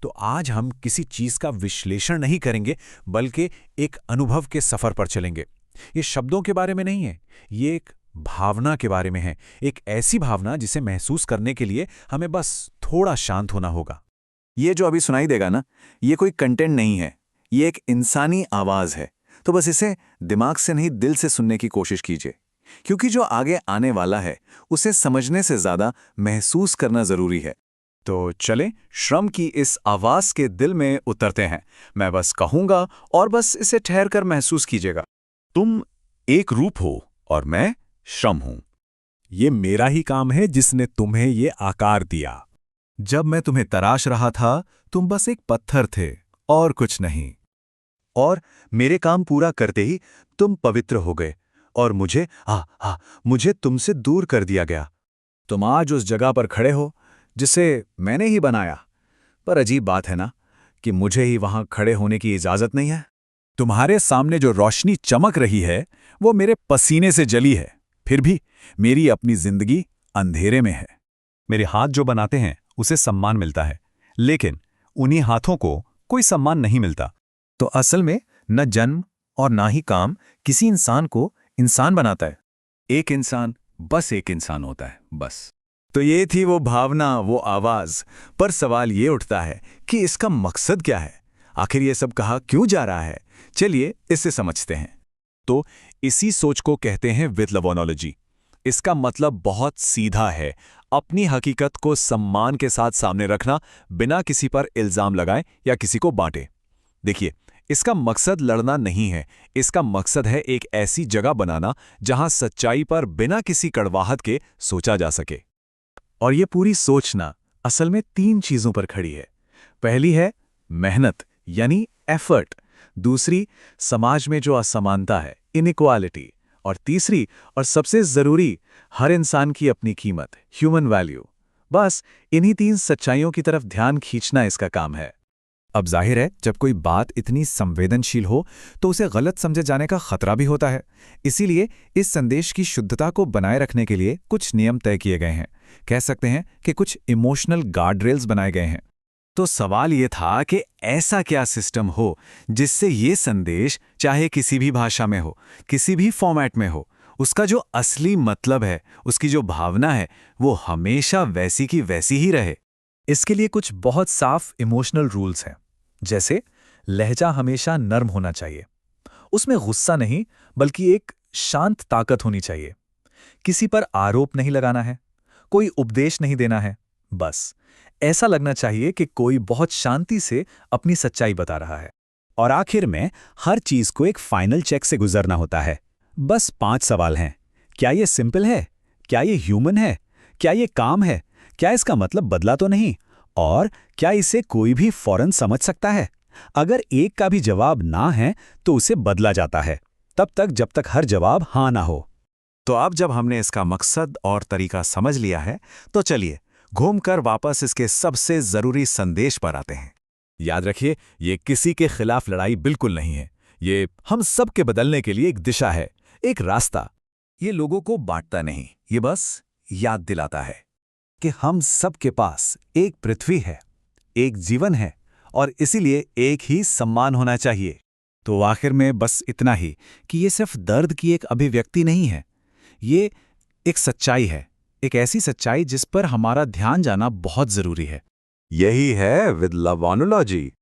तो आज हम किसी चीज का विश्लेषण नहीं करेंगे, बल्कि एक अनुभव के सफर पर चलेंगे। ये शब्दों के बारे में नहीं है, ये एक भावना के बारे में है। एक ऐसी भावना जिसे महसूस करने के लिए हमें बस थोड़ा शांत होना होगा। ये जो अभी सुनाई देगा ना, ये कोई कंटेंट नहीं है, ये एक इंसानी आवाज है। तो बस इसे दिमाग से नहीं, दिल से सुनने की कोशिश कीजिए, क्योंकि जो आगे आने वाला है उसे समझने से ज्यादा महसूस करना जरूरी है। तो चलें श्रम की इस आवाज के दिल में उतरते हैं। मैं बस कहूंगा और बस इसे ठहर कर महसूस कीजिएगा। तुम एक रूप हो और मैं श्रम हूं। ये मेरा ही काम है जिसने तुम्हें ये आकार दिया। जब मैं तुम्हें तराश रहा था, तुम बस एक पत्थर थे और कुछ नहीं। और मेरे काम पूरा करते ही तुम पवित्र हो गए और मुझे तुमसे दूर कर दिया गया। तुम आज उस जगह पर खड़े हो जिसे मैंने ही बनाया, पर अजीब बात है ना कि मुझे ही वहां खड़े होने की इजाजत नहीं है। तुम्हारे सामने जो रोशनी चमक रही है वो मेरे पसीने से जली है, फिर भी मेरी अपनी जिंदगी अंधेरे में है। मेरे हाथ जो बनाते हैं उसे सम्मान मिलता है, लेकिन उन्हीं हाथों को कोई सम्मान नहीं मिलता। तो असल में न जन्म और ना ही काम किसी इंसान को इंसान बनाता है। एक इंसान बस एक इंसान होता है, बस। तो ये थी वो भावना, वो आवाज। पर सवाल ये उठता है कि इसका मकसद क्या है? आखिर ये सब कहा क्यों जा रहा है? चलिए इससे समझते हैं। तो इसी सोच को कहते हैं विद्लवोनोलॉजी। इसका मतलब बहुत सीधा है, अपनी हकीकत को सम्मान के साथ सामने रखना, बिना किसी पर इल्जाम लगाए या किसी को बांटे। देखिए, इसका मकसद लड़ना नहीं है, इसका मकसद है एक ऐसी जगह बनाना जहां सच्चाई पर बिना किसी कड़वाहट के सोचा जा सके। और ये पूरी सोचना असल में 3 चीजों पर खड़ी है। पहली है मेहनत यानी एफर्ट, दूसरी समाज में जो असमानता है इनइक्वालिटी, और तीसरी और सबसे जरूरी हर इंसान की अपनी कीमत ह्यूमन वैल्यू। बस इन्हीं 3 सच्चाइयों की तरफ ध्यान खींचना इसका काम है। अब जाहिर है, जब कोई बात इतनी संवेदनशील हो तो उसे गलत समझे जाने का खतरा भी होता है। इसीलिए इस संदेश की शुद्धता को बनाए रखने के लिए कुछ नियम तय किए गए हैं। कह सकते हैं कि कुछ इमोशनल गार्ड रेल्स बनाए गए हैं। तो सवाल ये था कि ऐसा क्या सिस्टम हो जिससे ये संदेश चाहे किसी भी भाषा में हो, किसी भी फॉर्मेट में हो, उसका जो असली मतलब है, उसकी जो भावना है, वो हमेशा वैसी की वैसी ही रहे। इसके लिए कुछ बहुत साफ इमोशनल रूल्स हैं। जैसे लहजा हमेशा नर्म होना चाहिए, उसमें गुस्सा नहीं बल्कि एक शांत ताकत होनी चाहिए। किसी पर आरोप नहीं लगाना है, कोई उपदेश नहीं देना है, बस ऐसा लगना चाहिए कि कोई बहुत शांति से अपनी सच्चाई बता रहा है। और आखिर में हर चीज को एक फाइनल चेक से गुजरना होता है। बस 5 सवाल हैं। क्या ये सिंपल है? क्या ये ह्यूमन है? क्या ये काम है? क्या इसका मतलब बदला तो नहीं? और क्या इसे कोई भी फौरन समझ सकता है? अगर एक का भी जवाब ना है तो उसे बदला जाता है, तब तक जब तक हर जवाब हाँ ना हो। तो अब जब हमने इसका मकसद और तरीका समझ लिया है, तो चलिए घूमकर वापस इसके सबसे जरूरी संदेश पर आते हैं। याद रखिए, ये किसी के खिलाफ लड़ाई बिल्कुल नहीं है। ये हम सब के बदलने के लिए एक दिशा है, एक रास्ता। ये लोगों को बांटता नहीं, ये बस याद दिलाता है कि हम सब के पास एक पृथ्वी है, एक जीवन है, और इसीलिए एक ही सम्मान होना चाहिए। तो आखिर में बस इतना ही कि ये सिर्फ दर्द की एक अभिव्यक्ति नहीं है, ये एक सच्चाई है, एक ऐसी सच्चाई जिस पर हमारा ध्यान जाना बहुत जरूरी है। यही है विद्लवोनोलॉजी।